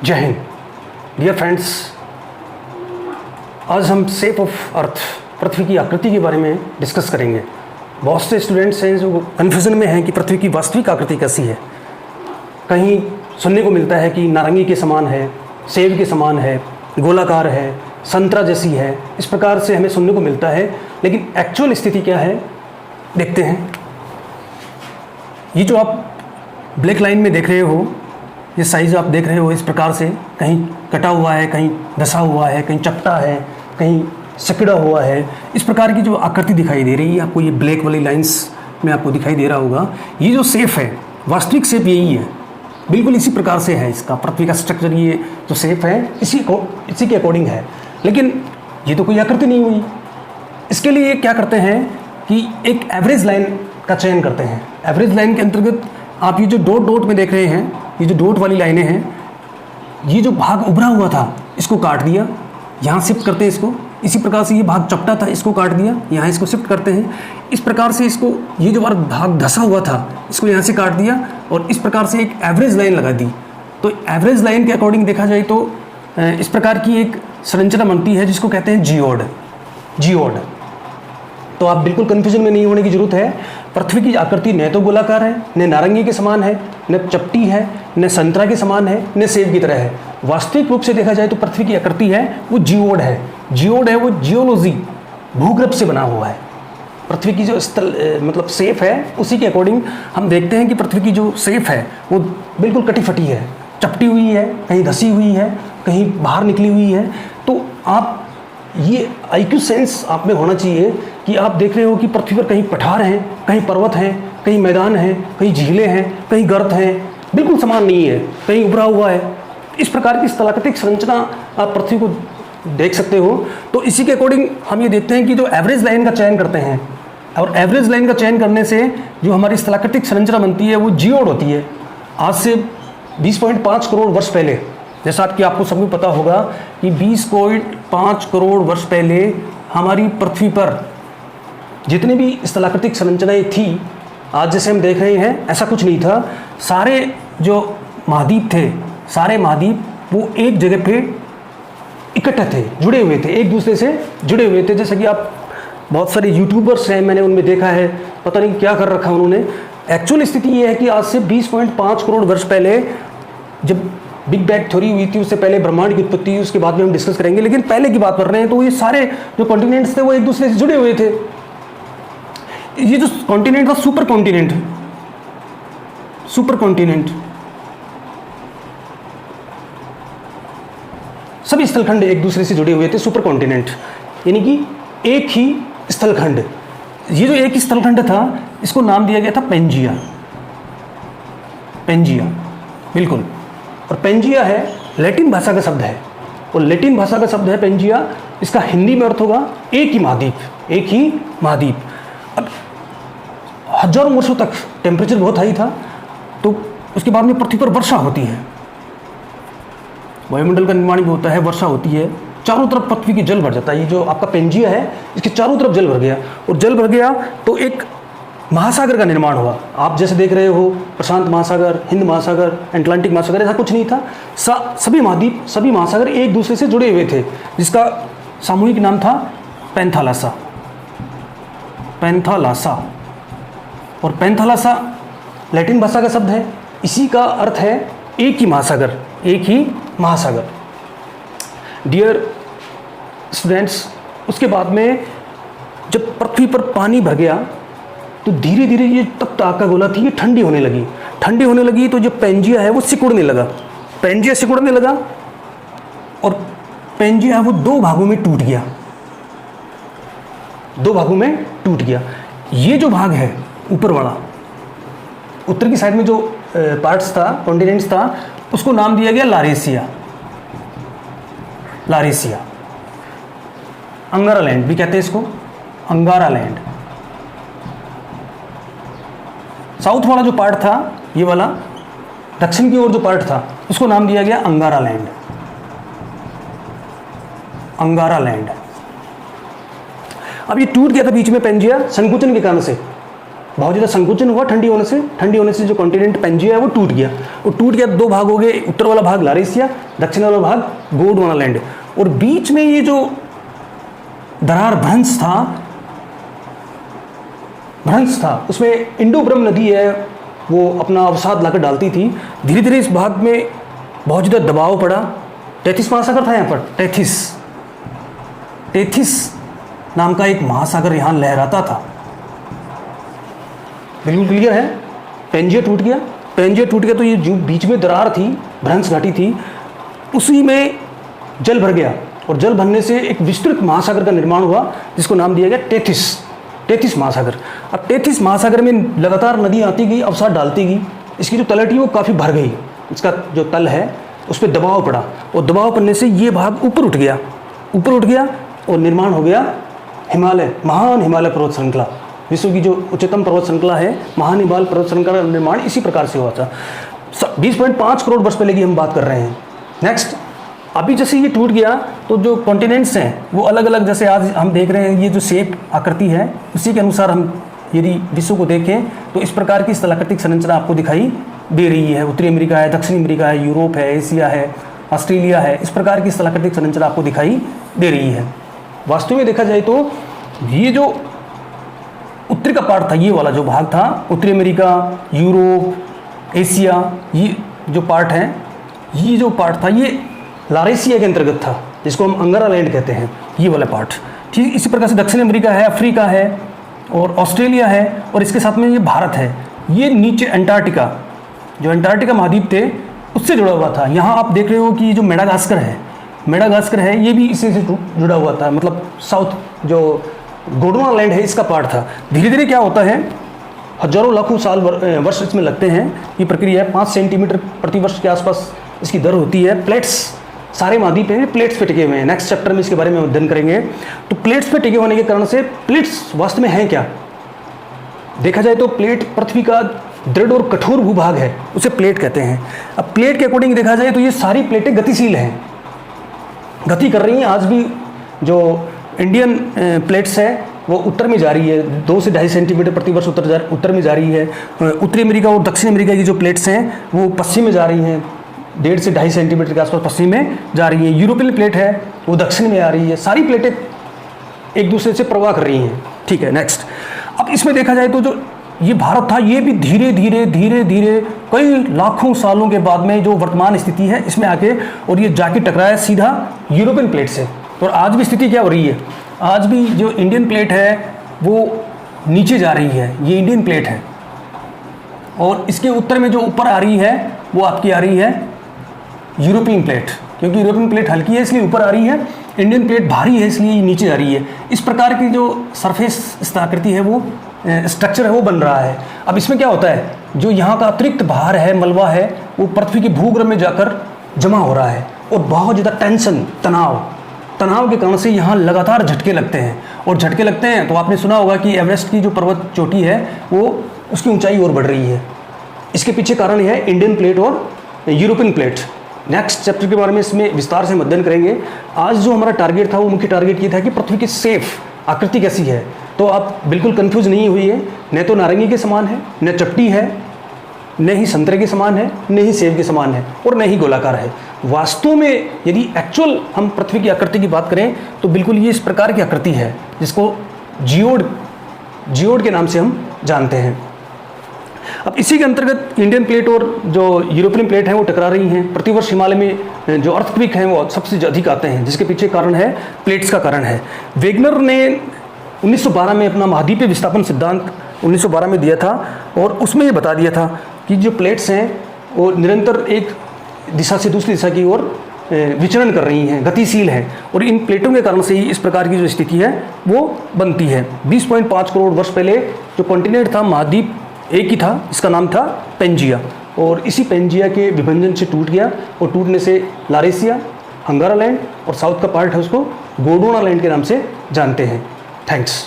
जय Hind dear friends. आज हम शेप ऑफ अर्थ पृथ्वी की आकृति के बारे में डिस्कस करेंगे। बहुत से स्टूडेंट्स हैं जो कन्फ्यूजन में हैं कि पृथ्वी की वास्तविक आकृति कैसी है। कहीं सुनने को मिलता है कि नारंगी के समान है, सेब के समान है, गोलाकार है, संतरा जैसी है, इस प्रकार से हमें सुनने को मिलता है। लेकिन एक्चुअल स्थिति क्या है देखते हैं। ये जो आप ब्लैक लाइन में देख रहे हो, ये साइज़ आप देख रहे हो इस प्रकार से, कहीं कटा हुआ है, कहीं धसा हुआ है, कहीं चपटा है, कहीं सिकड़ा हुआ है। इस प्रकार की जो आकृति दिखाई दे रही है आपको, ये ब्लैक वाली लाइंस में आपको दिखाई दे रहा होगा। ये जो शेप है, वास्तविक शेप यही है, बिल्कुल इसी प्रकार से है इसका पृथ्वी का स्ट्रक्चर। ये जो शेप है इसी के अकॉर्डिंग है। लेकिन ये तो कोई आकृति नहीं हुई। इसके लिए क्या करते हैं कि एक एवरेज लाइन का चयन करते हैं। एवरेज लाइन के अंतर्गत आप ये जो डॉट डॉट में देख रहे हैं, ये जो डॉट वाली लाइनें हैं, ये जो भाग उभरा हुआ था इसको काट दिया, यहाँ शिफ्ट करते हैं इसको। इसी प्रकार से ये भाग चपटा था, इसको काट दिया, यहाँ इसको शिफ्ट करते हैं। इस प्रकार से इसको, ये जो भाग धसा हुआ था इसको यहाँ से काट दिया और इस प्रकार से एक एवरेज लाइन लगा दी। तो एवरेज लाइन के अकॉर्डिंग देखा जाए तो इस प्रकार की एक संरचना बनती है जिसको कहते हैं जियोड। जियोड। तो आप बिल्कुल कन्फ्यूजन में नहीं होने की जरूरत है। पृथ्वी की आकृति न तो गोलाकार है, न नारंगी के समान है, न चपटी है, न संतरा के समान है, न सेब की तरह है। वास्तविक रूप से देखा जाए तो पृथ्वी की आकृति है वो जियोड है। जियोड है वो जियोलॉजी, भूगर्भ से बना हुआ है। पृथ्वी की जो स्थल मतलब शेप है उसी के अकॉर्डिंग हम देखते हैं कि पृथ्वी की जो शेप है वो बिल्कुल कटी फटी है, चपटी हुई है, कहीं धसी हुई है, कहीं बाहर निकली हुई है। तो आप ये IQ सेंस आप में होना चाहिए कि आप देख रहे हो कि पृथ्वी पर कहीं पठार हैं, कहीं पर्वत हैं, कहीं मैदान हैं, कहीं झीलें हैं, कहीं गर्त हैं, बिल्कुल समान नहीं है, कहीं उभरा हुआ है। इस प्रकार की स्थलाकृतिक संरचना आप पृथ्वी को देख सकते हो। तो इसी के अकॉर्डिंग हम ये देखते हैं कि जो एवरेज लाइन का चयन करते हैं, और एवरेज लाइन का चयन करने से जो हमारी स्थलाकृतिक संरचना बनती है वो जियोड होती है। आज से 20.5 करोड़ वर्ष पहले, जैसा कि आपको सबको पता होगा कि 20.5 करोड़ वर्ष पहले हमारी पृथ्वी पर जितनी भी स्थलाकृतिक संरचनाएं थी, आज जैसे हम देख रहे हैं ऐसा कुछ नहीं था। सारे जो महाद्वीप थे, सारे महाद्वीप वो एक जगह पे इकट्ठे थे, जुड़े हुए थे, एक दूसरे से जुड़े हुए थे। जैसे कि आप बहुत सारे यूट्यूबर्स हैं, मैंने उनमें देखा है, पता नहीं क्या कर रखा उन्होंने। एक्चुअल स्थिति ये है कि आज से 20.5 करोड़ वर्ष पहले जब बिग बैंग थ्योरी हुई थी, उससे पहले ब्रह्मांड की उत्पत्ति हुई, उसके बाद में हम डिस्कस करेंगे। लेकिन पहले की बात कर रहे हैं तो ये सारे जो कॉन्टिनेंट्स थे वो एक दूसरे से जुड़े हुए थे। ये जो कॉन्टिनेंट था सुपर कॉन्टिनेंट, सुपर कॉन्टिनेंट, सभी स्थलखंड एक दूसरे से जुड़े हुए थे। सुपर कॉन्टिनेंट यानी कि एक ही स्थलखंड। ये जो एक ही स्थलखंड था इसको नाम दिया गया था पेंजिया। पेंजिया, बिल्कुल। और पेंजिया है लैटिन भाषा का शब्द है, और लैटिन भाषा का शब्द है पेंजिया। इसका हिंदी में अर्थ होगा एक ही महाद्वीप। एक ही महाद्वीप। अब हजारों वर्षों तक टेम्परेचर बहुत हाई था, तो उसके बाद में पृथ्वी पर वर्षा होती है, वायुमंडल का निर्माण भी होता है, वर्षा होती है, चारों तरफ पृथ्वी की जल भर जाता है। ये जो आपका पेंजिया है इसके चारों तरफ जल भर गया, और जल भर गया तो एक महासागर का निर्माण हुआ। आप जैसे देख रहे हो प्रशांत महासागर, हिंद महासागर, अटलांटिक महासागर, ऐसा कुछ नहीं था। सभी महाद्वीप, सभी महासागर एक दूसरे से जुड़े हुए थे, जिसका सामूहिक नाम था पैंथालासा। पैंथालासा। और पैंथालासा लैटिन भाषा का शब्द है, इसी का अर्थ है एक ही महासागर। एक ही महासागर। डियर स्टूडेंट्स, उसके बाद में जब पृथ्वी पर पानी भर गया तो धीरे धीरे ये तप्त आका गोला थी ये ठंडी होने लगी। ठंडी होने लगी तो जो पेंजिया है वो सिकुड़ने लगा। पेंजिया सिकुड़ने लगा और पेंजिया है वो दो भागों में टूट गया। दो भागों में टूट गया। ये जो भाग है ऊपर वाला, उत्तर की साइड में जो पार्ट्स था, कॉन्टिनेंट्स था, उसको नाम दिया गया लारेशिया। लारेशिया। अंगारा लैंड भी कहते हैं इसको, अंगारा लैंड। साउथ वाला जो पार्ट था, ये वाला दक्षिण की ओर जो पार्ट था, उसको नाम दिया गया अंगारा लैंड। अंगारा लैंड। अब ये टूट गया था बीच में पेंजिया संकुचन के कारण से। बहुत ज़्यादा संकुचन हुआ ठंडी होने से जो कॉन्टिनेंट पेंजिया है वो टूट गया। दो भाग हो गए, उत्तर वाला भाग लारेसिया, दक्षिण वाला भाग गोंडवाना लैंड। और बीच में ये जो दरार भ्रंश था उसमें इंडो ब्रह्म नदी है वो अपना अवसाद लाकर डालती थी। धीरे धीरे इस भाग में बहुत ज़्यादा दबाव पड़ा। टेथिस महासागर था यहाँ पर, टेथिस नाम का एक महासागर यहाँ लहराता था। बिल्कुल क्लियर है। पेंजिया टूट गया तो ये जो बीच में दरार थी, भ्रंश घाटी थी, उसी में जल भर गया और जल भरने से एक विस्तृत महासागर का निर्माण हुआ जिसको नाम दिया गया टेथिस महासागर। अब टेथिस महासागर में लगातार नदी आती गई, अवसाद डालती गई, इसकी जो तलहटी वो काफ़ी भर गई, इसका जो तल है उस पर दबाव पड़ा और दबाव पड़ने से ये भाग ऊपर उठ गया और निर्माण हो गया महान हिमालय पर्वत श्रृंखला। विश्व की जो उच्चतम पर्वत श्रृंखला है महान हिमालय पर्वत श्रृंखला का निर्माण इसी प्रकार से हुआ था। 20.5 करोड़ वर्ष पहले की हम बात कर रहे हैं। नेक्स्ट, अभी जैसे ये टूट गया तो जो कॉन्टिनेंट्स हैं वो अलग अलग, जैसे आज हम देख रहे हैं ये जो शेप आकृति है उसी के अनुसार हम यदि विश्व को देखें तो इस प्रकार की स्थलाकृतिक संरचना आपको दिखाई दे रही है। उत्तरी अमेरिका है, दक्षिणी अमेरिका है, यूरोप है, एशिया है, ऑस्ट्रेलिया है, इस प्रकार की स्थलाकृतिक संरचना आपको दिखाई दे रही है। वास्तव में देखा जाए तो ये जो उत्तरी का पार्ट था, ये वाला जो भाग था, उत्तरी अमेरिका, यूरोप, एशिया, ये जो पार्ट था ये लारेसिया के अंतर्गत था, जिसको हम अंगारा लैंड कहते हैं, ये वाला पार्ट। ठीक इसी प्रकार से दक्षिण अमेरिका है, अफ्रीका है और ऑस्ट्रेलिया है और इसके साथ में ये भारत है। ये नीचे अंटार्कटिका, जो अंटार्कटिका महाद्वीप थे उससे जुड़ा हुआ था। यहाँ आप देख रहे हो कि जो मेडागास्कर है ये भी इससे जुड़ा हुआ था, मतलब साउथ जो गोंडवाना लैंड है इसका पार्ट था। धीरे धीरे क्या होता है, हजारों लाखों साल वर्ष इसमें लगते हैं। ये प्रक्रिया है 5 सेंटीमीटर प्रति वर्ष के आसपास इसकी दर होती है। प्लेट्स सारे महाद्वीप पे प्लेट्स पे टिके हुए हैं। नेक्स्ट चैप्टर में इसके बारे में अध्ययन करेंगे। तो प्लेट्स पे टिके होने के कारण से प्लेट्स वास्तव में हैं क्या, देखा जाए तो प्लेट पृथ्वी का दृढ़ और कठोर भूभाग है, उसे प्लेट कहते हैं। अब प्लेट के अकॉर्डिंग देखा जाए तो ये सारी प्लेटें गतिशील हैं, गति कर रही हैं। आज भी जो इंडियन प्लेट्स है वो उत्तर में जा रही है, 2 से 2.5 सेंटीमीटर प्रति वर्ष उत्तर में जा रही है। उत्तरी अमेरिका और दक्षिण अमेरिका की जो प्लेट्स हैं वो पश्चिम में जा रही हैं, 1.5 से 2.5 सेंटीमीटर के आसपास पश्चिम में जा रही है। यूरोपियन प्लेट है वो दक्षिण में आ रही है। सारी प्लेटें एक दूसरे से प्रवाह कर रही हैं। ठीक है, नेक्स्ट। अब इसमें देखा जाए तो जो ये भारत था ये भी धीरे धीरे कई लाखों सालों के बाद में जो वर्तमान स्थिति है इसमें आके और ये जाके टकराया सीधा यूरोपियन प्लेट से। तो आज भी स्थिति क्या हो रही है, आज भी जो इंडियन प्लेट है वो नीचे जा रही है, ये इंडियन प्लेट है। और इसके उत्तर में जो ऊपर आ रही है वो आपकी आ रही है यूरोपियन प्लेट, क्योंकि यूरोपियन प्लेट हल्की है इसलिए ऊपर आ रही है, इंडियन प्लेट भारी है इसलिए ये नीचे आ रही है। इस प्रकार की जो सरफेस स्थाकृति है वो स्ट्रक्चर है वो बन रहा है। अब इसमें क्या होता है, जो यहाँ का अतिरिक्त भार है, मलबा है, वो पृथ्वी के भूगर्भ में जाकर जमा हो रहा है और बहुत ज़्यादा टेंशन, तनाव के कारण से यहाँ लगातार झटके लगते हैं। और झटके लगते हैं तो आपने सुना होगा कि एवरेस्ट की जो पर्वत चोटी है वो उसकी ऊंचाई और बढ़ रही है। इसके पीछे कारण है इंडियन प्लेट और यूरोपियन प्लेट। नेक्स्ट चैप्टर के बारे में इसमें विस्तार से अध्ययन करेंगे। आज जो हमारा टारगेट था वो मुख्य टारगेट ये था कि पृथ्वी की सेफ आकृति कैसी है। तो आप बिल्कुल कंफ्यूज नहीं हुई है, न तो नारंगी के समान है, न चपटी है, न ही संतरे के समान है, न ही सेब के समान है और न ही गोलाकार है। वास्तव में यदि एक्चुअल हम पृथ्वी की आकृति की बात करें तो बिल्कुल ये इस प्रकार की आकृति है जिसको जियोड के नाम से हम जानते हैं। अब इसी के अंतर्गत इंडियन प्लेट और जो यूरोपियन प्लेट है वो टकरा रही हैं। प्रतिवर्ष हिमालय में जो अर्थक्वेक हैं वो सबसे अधिक आते हैं, जिसके पीछे कारण है प्लेट्स का कारण है। वेगनर ने 1912 में अपना महाद्वीपीय विस्थापन सिद्धांत 1912 में दिया था और उसमें ये बता दिया था कि जो प्लेट्स हैं वो निरंतर एक दिशा से दूसरी दिशा की ओर विचरण कर रही हैं, गतिशील हैं और इन प्लेटों के कारण से ही इस प्रकार की जो स्थिति है वो बनती है। 20.5 करोड़ वर्ष पहले जो कॉन्टिनेंट था, महाद्वीप एक ही था, इसका नाम था पेंजिया और इसी पेंजिया के विभंजन से टूट गया और टूटने से लारेसिया, अंगारा लैंड और साउथ का पार्ट है उसको गोंडवाना लैंड के नाम से जानते हैं। थैंक्स।